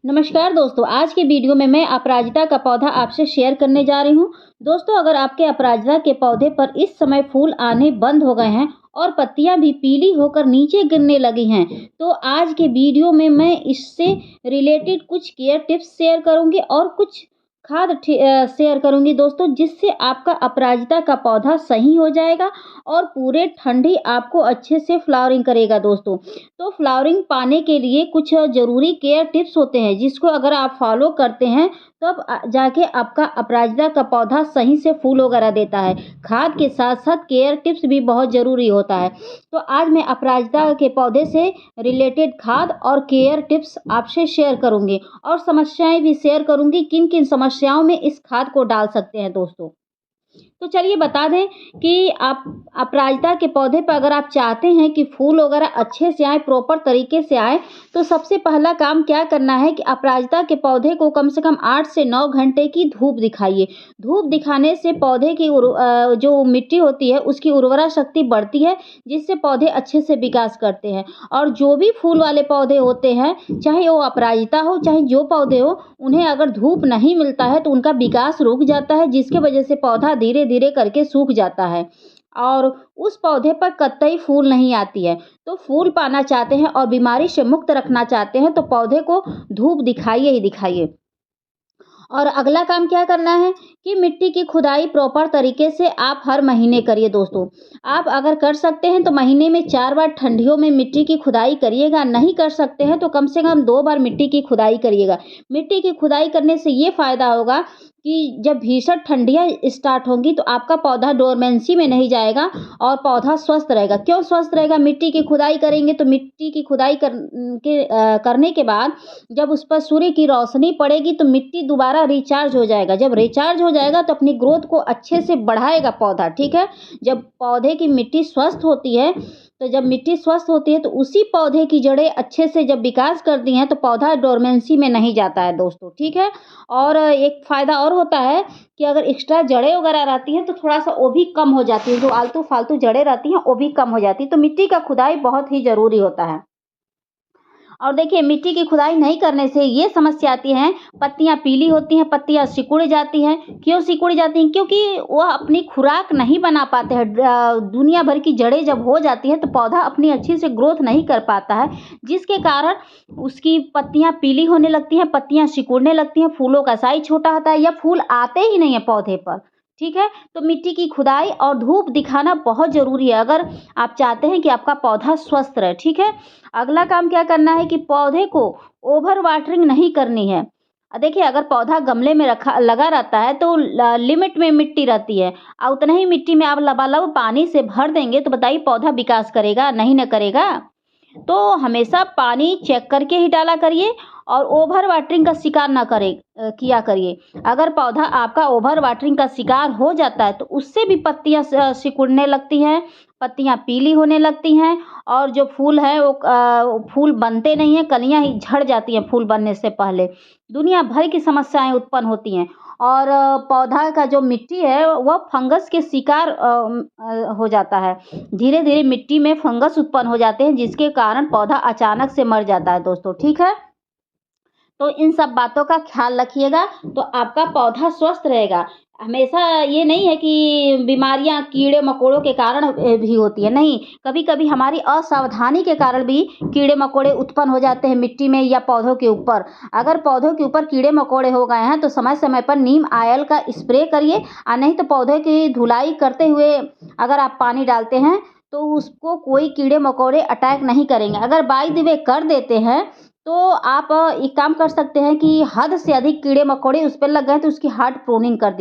नमस्कार दोस्तों, आज के वीडियो में मैं अपराजिता का पौधा आपसे शेयर करने जा रही हूँ। दोस्तों, अगर आपके अपराजिता के पौधे पर इस समय फूल आने बंद हो गए हैं और पत्तियां भी पीली होकर नीचे गिरने लगी हैं, तो आज के वीडियो में मैं इससे रिलेटेड कुछ केयर टिप्स शेयर करूंगी और कुछ शेयर करूंगी दोस्तों, जिससे आपका अपराजिता का पौधा सही हो जाएगा और पूरे ठंडी आपको अच्छे से फ्लावरिंग करेगा दोस्तों। तो फ्लावरिंग पाने के लिए कुछ ज़रूरी केयर टिप्स होते हैं, जिसको अगर आप फॉलो करते हैं तब जाके आपका अपराजिता का पौधा सही से फूल वगैरह देता है। खाद के साथ साथ केयर टिप्स भी बहुत ज़रूरी होता है। तो आज मैं अपराजिता के पौधे से रिलेटेड खाद और केयर टिप्स आपसे शेयर करूंगी और समस्याएं भी शेयर करूंगी, किन किन समस्याओं में इस खाद को डाल सकते हैं दोस्तों। तो चलिए बता दें कि आप अपराजिता के पौधे पर अगर आप चाहते हैं कि फूल वगैरह अच्छे से आए, प्रॉपर तरीके से आए, तो सबसे पहला काम क्या करना है कि अपराजिता के पौधे को कम से कम 8 से 9 घंटे की धूप दिखाइए। धूप दिखाने से पौधे की जो मिट्टी होती है उसकी उर्वरा शक्ति बढ़ती है, जिससे पौधे अच्छे से विकास करते हैं। और जो भी फूल वाले पौधे होते हैं, चाहे वो अपराजिता हो चाहे जो पौधे हो, उन्हें अगर धूप नहीं मिलता है तो उनका विकास रुक जाता है, जिसके वजह से पौधा धीरे धीरे करके सूख जाता है और उस पौधे पर कतई फूल नहीं आती है। तो फूल पाना चाहते हैं और बीमारी से मुक्त रखना चाहते हैं तो पौधे को धूप दिखाइए ही दिखाइए। और अगला काम क्या करना है कि मिट्टी की खुदाई प्रॉपर तरीके से आप हर महीने करिए दोस्तों। आप अगर कर सकते हैं तो महीने में 4 बार ठंडियों में मिट्टी की खुदाई करिएगा, नहीं कर सकते हैं तो कम से कम 2 बार मिट्टी की खुदाई करिएगा। मिट्टी की खुदाई करने से ये फ़ायदा होगा कि जब भीषण ठंडियाँ स्टार्ट होंगी तो आपका पौधा डोरमेंसी में नहीं जाएगा और पौधा स्वस्थ रहेगा। क्यों स्वस्थ रहेगा? मिट्टी की खुदाई करेंगे तो मिट्टी की खुदाई करने के बाद जब उस पर सूर्य की रोशनी पड़ेगी तो मिट्टी दोबारा रिचार्ज हो जाएगा। जब रिचार्ज हो जाएगा तो अपनी ग्रोथ को अच्छे से बढ़ाएगा पौधा, ठीक है? जब पौधे की मिट्टी स्वस्थ होती है, तो जब मिट्टी स्वस्थ होती है तो उसी पौधे की जड़ें अच्छे से जब विकास करती हैं तो पौधा डोरमेंसी में नहीं जाता है दोस्तों, ठीक है? और एक फ़ायदा और होता है कि अगर एक्स्ट्रा जड़ें वगैरह रहती हैं तो थोड़ा-सा वो भी कम हो जाती है, जो आलतू-फालतू जड़ें रहती हैं वो भी कम हो जाती है। तो मिट्टी का खुदाई बहुत ही ज़रूरी होता है। और देखिए, मिट्टी की खुदाई नहीं करने से ये समस्या आती है, पत्तियाँ पीली होती हैं, पत्तियाँ सिकुड़ जाती हैं। क्यों सिकुड़ जाती हैं? क्योंकि वह अपनी खुराक नहीं बना पाते हैं। दुनिया भर की जड़ें जब हो जाती हैं तो पौधा अपनी अच्छी से ग्रोथ नहीं कर पाता है, जिसके कारण उसकी पत्तियाँ पीली होने लगती हैं, पत्तियाँ सिकुड़ने लगती हैं, फूलों का साइज़ छोटा होता है या फूल आते ही नहीं है पौधे पर, ठीक है? तो मिट्टी की खुदाई और धूप दिखाना बहुत ज़रूरी है, अगर आप चाहते हैं कि आपका पौधा स्वस्थ रहे, ठीक है? अगला काम क्या करना है कि पौधे को ओवर वाटरिंग नहीं करनी है। देखिए, अगर पौधा गमले में रखा लगा रहता है तो लिमिट में मिट्टी रहती है और उतना ही मिट्टी में आप लबालब पानी से भर देंगे तो बताइए पौधा विकास करेगा? नहीं न करेगा। तो हमेशा पानी चेक करके ही डाला करिए और ओवर वाटरिंग का शिकार ना किया करिए। अगर पौधा आपका ओवर वाटरिंग का शिकार हो जाता है तो उससे भी पत्तियाँ सिकुड़ने लगती हैं, पत्तियाँ पीली होने लगती हैं और जो फूल है वो फूल बनते नहीं हैं, कलियाँ ही झड़ जाती हैं फूल बनने से पहले। दुनिया भर की समस्याएँ उत्पन्न होती हैं और पौधा का जो मिट्टी है वह फंगस के शिकार हो जाता है। धीरे-धीरे मिट्टी में फंगस उत्पन्न हो जाते हैं, जिसके कारण पौधा अचानक से मर जाता है दोस्तों, ठीक है? तो इन सब बातों का ख्याल रखिएगा तो आपका पौधा स्वस्थ रहेगा। हमेशा ये नहीं है कि बीमारियाँ कीड़े-मकोड़ों के कारण भी होती है, नहीं। कभी-कभी हमारी असावधानी के कारण भी कीड़े-मकोड़े उत्पन्न हो जाते हैं मिट्टी में या पौधों के ऊपर। अगर पौधों के ऊपर कीड़े-मकोड़े हो गए हैं तो समय-समय पर नीम ऑयल का स्प्रे करिए और नहीं तो पौधे की धुलाई करते हुए अगर आप पानी डालते हैं तो उसको कोई कीड़े-मकोड़े अटैक नहीं करेंगे। अगर बाय द वे कर देते हैं तो आप एक काम कर सकते हैं कि हद से अधिक कीड़े-मकोड़े उस पे लग गए तो उसकी हार्ड प्रूनिंग कर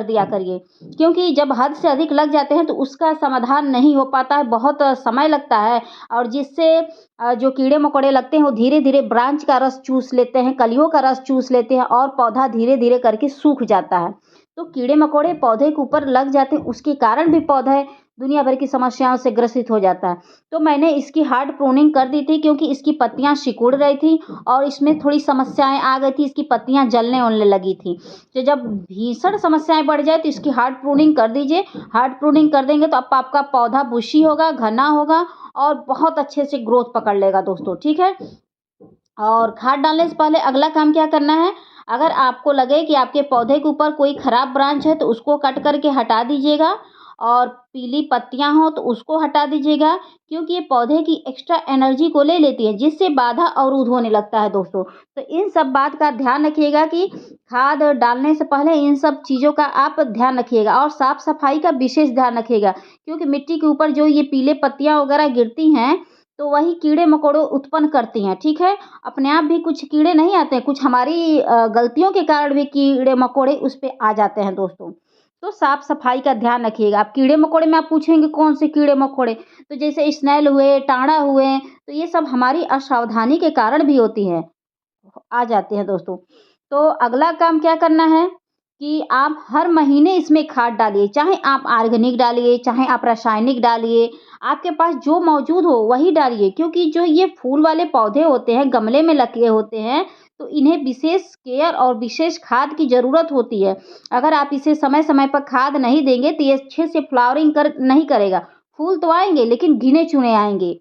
दिया करिए। क्योंकि जब हद से अधिक लग जाते हैं तो उसका समाधान नहीं हो पाता है, बहुत समय लगता है और जिससे जो कीड़े-मकोड़े लगते हैं वो धीरे-धीरे ब्रांच का रस चूस लेते हैं, कलियों का रस चूस लेते हैं और पौधा धीरे-धीरे करके सूख जाता है। तो कीड़े-मकोड़े पौधे के ऊपर लग जाते हैं, उसके कारण भी पौधे दुनिया भर की समस्याओं से ग्रसित हो जाता है। तो मैंने इसकी हार्ड प्रूनिंग कर दी थी क्योंकि इसकी पत्तियाँ सिकुड़ रही थी और इसमें थोड़ी समस्याएँ आ गई थी, इसकी पत्तियाँ जलने-वलने लगी थी। तो जब भीषण समस्याएँ बढ़ जाए तो इसकी हार्ड प्रूनिंग कर दीजिए। हार्ड प्रूनिंग कर देंगे तो अब आपका पौधा बुशी होगा, घना होगा और बहुत अच्छे से ग्रोथ पकड़ लेगा दोस्तों, ठीक है? और खाद डालने से पहले अगला काम क्या करना है, अगर आपको लगे कि आपके पौधे के ऊपर कोई ख़राब ब्रांच है तो उसको कट करके हटा दीजिएगा, और पीली पत्तियाँ हों तो उसको हटा दीजिएगा, क्योंकि ये पौधे की एक्स्ट्रा एनर्जी को ले लेती है, जिससे बाधा अवरुद्ध होने लगता है दोस्तों। तो इन सब बात का ध्यान रखिएगा कि खाद डालने से पहले इन सब चीज़ों का आप ध्यान रखिएगा, और साफ सफाई का विशेष ध्यान रखिएगा, क्योंकि मिट्टी के ऊपर जो ये पीले पत्तियाँ वगैरह गिरती हैं तो वही कीड़े मकोड़े उत्पन्न करती हैं, ठीक है। अपने आप भी कुछ कीड़े नहीं आते हैं, कुछ हमारी गलतियों के कारण भी कीड़े मकोड़े उस पे आ जाते हैं दोस्तों। तो साफ सफाई का ध्यान रखिएगा। आप कीड़े मकोड़े में आप पूछेंगे कौन से कीड़े मकोड़े, तो जैसे स्नेल हुए, टाँड़ा हुए, तो ये सब हमारी असावधानी के कारण भी होती है, आ जाते हैं दोस्तों। तो अगला काम क्या करना है कि आप हर महीने इसमें खाद डालिए, चाहे आप ऑर्गेनिक डालिए, चाहे आप रासायनिक डालिए, आपके पास जो मौजूद हो वही डालिए, क्योंकि जो ये फूल वाले पौधे होते हैं, गमले में लगे होते हैं, तो इन्हें विशेष केयर और विशेष खाद की ज़रूरत होती है। अगर आप इसे समय-समय पर खाद नहीं देंगे तो ये अच्छे से फ्लावरिंग कर नहीं करेगा। फूल तो आएँगे लेकिन गिने-चुने आएँगे।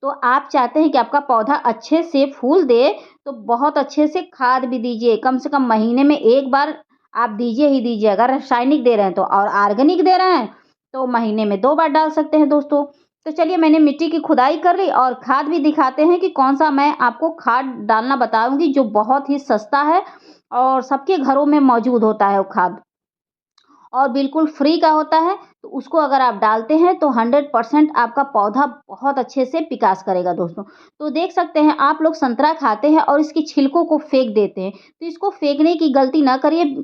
तो आप चाहते हैं कि आपका पौधा अच्छे से फूल दे, तो बहुत अच्छे से खाद भी दीजिए। कम से कम महीने में 1 बार आप दीजिए ही दीजिए। अगर रासायनिक दे रहे हैं तो, और ऑर्गेनिक दे रहे हैं तो महीने में 2 बार डाल सकते हैं दोस्तों। तो चलिए, मैंने मिट्टी की खुदाई कर ली और खाद भी दिखाते हैं कि कौन-सा मैं आपको खाद डालना बताऊँगी, जो बहुत ही सस्ता है और सबके घरों में मौजूद होता है वो खाद। और बिल्कुल फ्री का होता है, तो उसको अगर आप डालते हैं तो 100% आपका पौधा बहुत अच्छे से विकास करेगा दोस्तों। तो देख सकते हैं, आप लोग संतरा खाते हैं और इसकी छिलकों को फेंक देते हैं, तो इसको फेंकने की गलती ना करिए।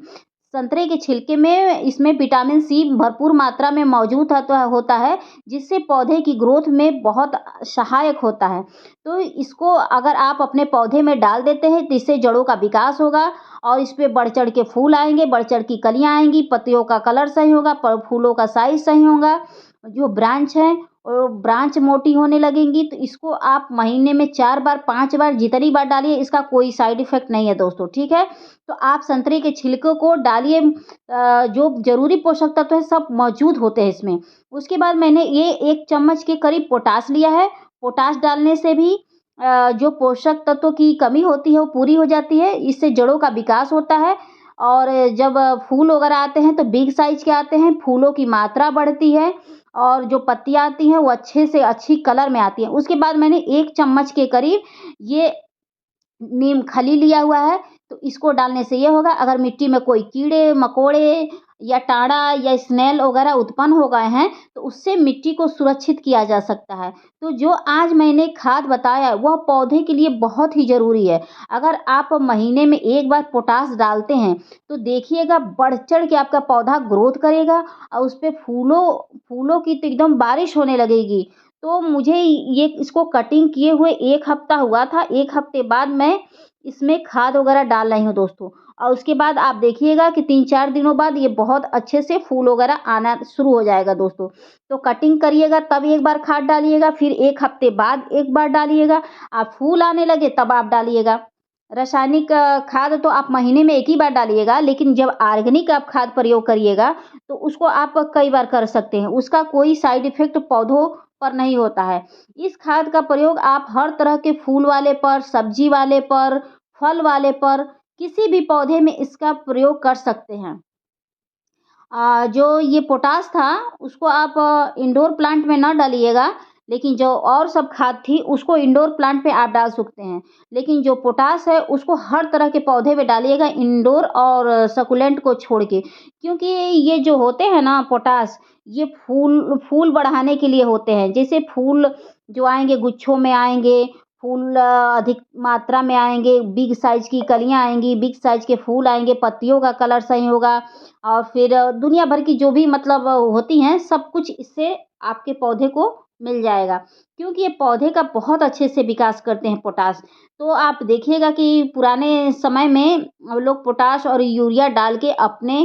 संतरे के छिलके में, इसमें विटामिन सी भरपूर मात्रा में मौजूद होता है, जिससे पौधे की ग्रोथ में बहुत सहायक होता है। तो इसको अगर आप अपने पौधे में डाल देते हैं तो इससे जड़ों का विकास होगा, और इस पे बढ़-चढ़ के फूल आएँगे, बढ़-चढ़ की कलियाँ आएँगी, पत्तियों का कलर सही होगा, फूलों का साइज़ सही होगा, जो ब्रांच है वो ब्रांच मोटी होने लगेंगी। तो इसको आप महीने में 4 बार, 5 बार, जितनी बार डालिए, इसका कोई साइड इफ़ेक्ट नहीं है दोस्तों, ठीक है? तो आप संतरे के छिलकों को डालिए, जो ज़रूरी पोषक तत्व है सब मौजूद होते हैं इसमें। उसके बाद मैंने ये 1 चम्मच के करीब पोटाश लिया है। पोटाश डालने से भी जो पोषक तत्वों की कमी होती है वो पूरी हो जाती है, इससे जड़ों का विकास होता है, और जब फूल वगैरह आते हैं तो बिग साइज़ के आते हैं, फूलों की मात्रा बढ़ती है, और जो पत्तियाँ आती हैं वो अच्छे से अच्छी कलर में आती हैं। उसके बाद मैंने 1 चम्मच के करीब ये नीम खली लिया हुआ है, तो इसको डालने से ये होगा, अगर मिट्टी में कोई कीड़े-मकोड़े या टाँड़ा या स्नेल वगैरह उत्पन्न हो गए हैं, तो उससे मिट्टी को सुरक्षित किया जा सकता है। तो जो आज मैंने खाद बताया वह पौधे के लिए बहुत ही ज़रूरी है। अगर आप महीने में 1 बार पोटाश डालते हैं, तो देखिएगा बढ़-चढ़ के आपका पौधा ग्रोथ करेगा, और उसपे फूलों फूलों की तो एकदम बारिश होने लगेगी। तो मुझे ये इसको कटिंग किए हुए 1 हफ्ता हुआ था, 1 हफ्ते बाद मैं इसमें खाद वगैरह डाल रही हूँ दोस्तों। और उसके बाद आप देखिएगा कि 3-4 दिनों बाद ये बहुत अच्छे से फूल वगैरह आना शुरू हो जाएगा दोस्तों। तो कटिंग करिएगा तब 1 बार खाद डालिएगा, फिर 1 हफ्ते बाद 1 बार डालिएगा, आप फूल आने लगे तब आप डालिएगा। रासायनिक खाद तो आप महीने में 1 ही बार डालिएगा, लेकिन जब ऑर्गेनिक आप खाद प्रयोग करिएगा, तो उसको आप कई बार कर सकते हैं। उसका कोई साइड इफ़ेक्ट पौधों पर नहीं होता है। इस खाद का प्रयोग आप हर तरह के फूल वाले पर, सब्जी वाले पर, फल वाले पर, किसी भी पौधे में इसका प्रयोग कर सकते हैं। जो ये पोटाश था उसको आप इंडोर प्लांट में ना डालिएगा, लेकिन जो और सब खाद थी उसको इंडोर प्लांट पे आप डाल सकते हैं। लेकिन जो पोटाश है उसको हर तरह के पौधे में डालिएगा, इंडोर और सकुलेंट को छोड़ के। क्योंकि ये जो होते हैं ना पोटाश, ये फूल फूल बढ़ाने के लिए होते हैं। जैसे फूल जो आएँगे गुच्छों में आएँगे, फूल अधिक मात्रा में आएँगे, बिग साइज़ की कलियाँ आएँगी, बिग साइज़ के फूल आएँगे, पत्तियों का कलर सही होगा, और फिर दुनिया भर की जो भी मतलब होती हैं, सब कुछ इससे आपके पौधे को मिल जाएगा। क्योंकि ये पौधे का बहुत अच्छे से विकास करते हैं पोटाश। तो आप देखिएगा कि पुराने समय में लोग पोटाश और यूरिया डाल के अपने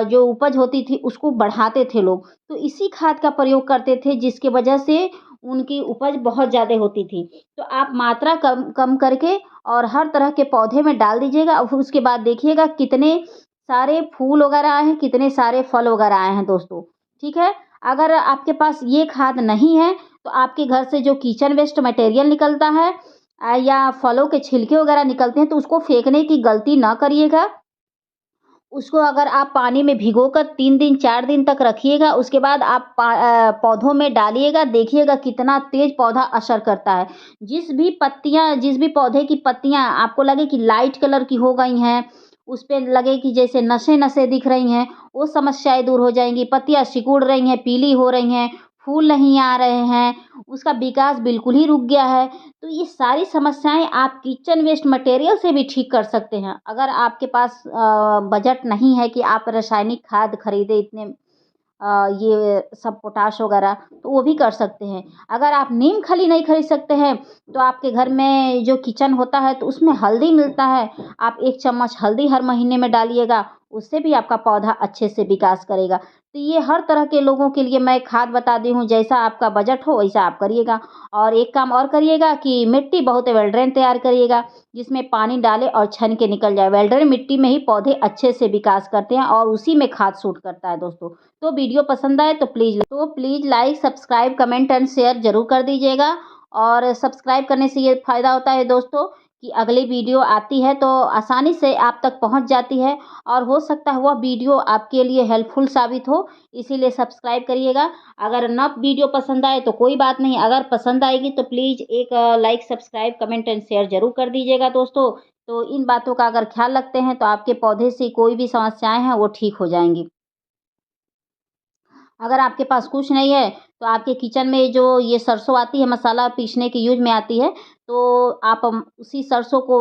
जो उपज होती थी उसको बढ़ाते थे लोग। तो इसी खाद का प्रयोग करते थे, जिसकी वजह से उनकी उपज बहुत ज़्यादा होती थी। तो आप मात्रा कम कम करके और हर तरह के पौधे में डाल दीजिएगा, और फिर उसके बाद देखिएगा कितने सारे फूल वगैरह आए हैं, कितने सारे फल वगैरह आए हैं दोस्तों, ठीक है? अगर आपके पास ये खाद नहीं है, तो आपके घर से जो किचन वेस्ट मटेरियल निकलता है, या फलों के छिलके वगैरह निकलते हैं तो उसको फेंकने की गलती ना करिएगा। उसको अगर आप पानी में भिगोकर 3 दिन 4 दिन तक रखिएगा, उसके बाद आप पौधों में डालिएगा, देखिएगा कितना तेज़ पौधा असर करता है। जिस भी पौधे की पत्तियाँ आपको लगे कि लाइट कलर की हो गई हैं, उस पे लगे कि जैसे नसें-नसें दिख रही हैं, वो समस्याएँ दूर हो जाएँगी। पत्तियाँ सिकुड़ रही हैं, पीली हो रही हैं, फूल नहीं आ रहे हैं, उसका विकास बिल्कुल ही रुक गया है। तो ये सारी समस्याएँ आप किचन वेस्ट मटेरियल से भी ठीक कर सकते हैं। अगर आपके पास बजट नहीं है कि आप रासायनिक खाद खरीदें इतने ये सब पोटाश वगैरह, तो वो भी कर सकते हैं। अगर आप नीम खली नहीं खरीद सकते हैं, तो आपके घर में जो किचन होता है तो उसमें हल्दी मिलता है। आप 1 चम्मच हल्दी हर महीने में डालिएगा, उससे भी आपका पौधा अच्छे से विकास करेगा। तो ये हर तरह के लोगों के लिए मैं खाद बता दी हूँ, जैसा आपका बजट हो वैसा आप करिएगा। और एक काम और करिएगा कि मिट्टी बहुत वेल ड्रेन तैयार करिएगा, जिसमें पानी डालें और छन के निकल जाए। वेल ड्रेन मिट्टी में ही पौधे अच्छे से विकास करते हैं और उसी में खाद सूट करता है दोस्तों। तो वीडियो पसंद आए तो please like, subscribe, comment and share ज़रूर कर दीजिएगा। और सब्सक्राइब करने से ये फ़ायदा होता है दोस्तों कि अगली वीडियो आती है तो आसानी से आप तक पहुंच जाती है और हो सकता है वह वीडियो आपके लिए हेल्पफुल साबित हो, इसीलिए सब्सक्राइब करिएगा। अगर ना वीडियो पसंद आए तो कोई बात नहीं, अगर पसंद आएगी तो प्लीज़ एक like, subscribe, comment and share ज़रूर कर दीजिएगा दोस्तों। तो इन बातों का अगर ख्याल रखते हैं तो आपके पौधे से कोई भी समस्याएँ हैं वो ठीक हो जाएँगी। अगर आपके पास कुछ नहीं है, तो आपके किचन में जो ये सरसों आती है मसाला पीसने के यूज़ में आती है, तो आप उसी सरसों को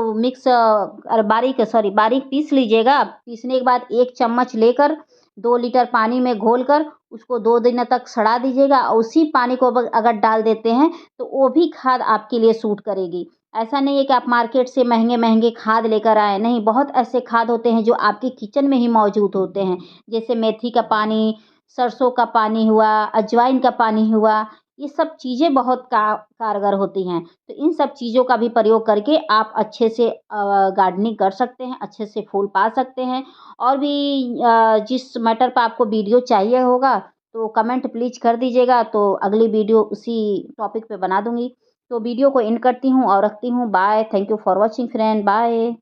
बारीक पीस लीजिएगा। पीसने के बाद 1 चम्मच लेकर 2 लीटर पानी में घोलकर उसको 2 दिनों तक सड़ा दीजिएगा और उसी पानी को अगर डाल देते हैं, तो वो भी खाद आपके लिए सूट करेगी। ऐसा नहीं है कि आप मार्केट से महँगे-महँगे खाद लेकर आएँ, नहीं, बहुत ऐसे खाद होते हैं जो आपके किचन में ही मौजूद होते हैं। जैसे मेथी का पानी, सरसों का पानी हुआ, अजवाइन का पानी हुआ, ये सब चीज़ें बहुत कारगर होती हैं। तो इन सब चीज़ों का भी प्रयोग करके आप अच्छे से गार्डनिंग कर सकते हैं, अच्छे से फूल पा सकते हैं। और भी जिस मैटर पे आपको वीडियो चाहिए होगा, तो कमेंट प्लीज़ कर दीजिएगा, तो अगली वीडियो उसी टॉपिक पे बना दूँगी। तो वीडियो को एंड करती हूँ और रखती हूँ। Bye, thank you for watching friend, bye.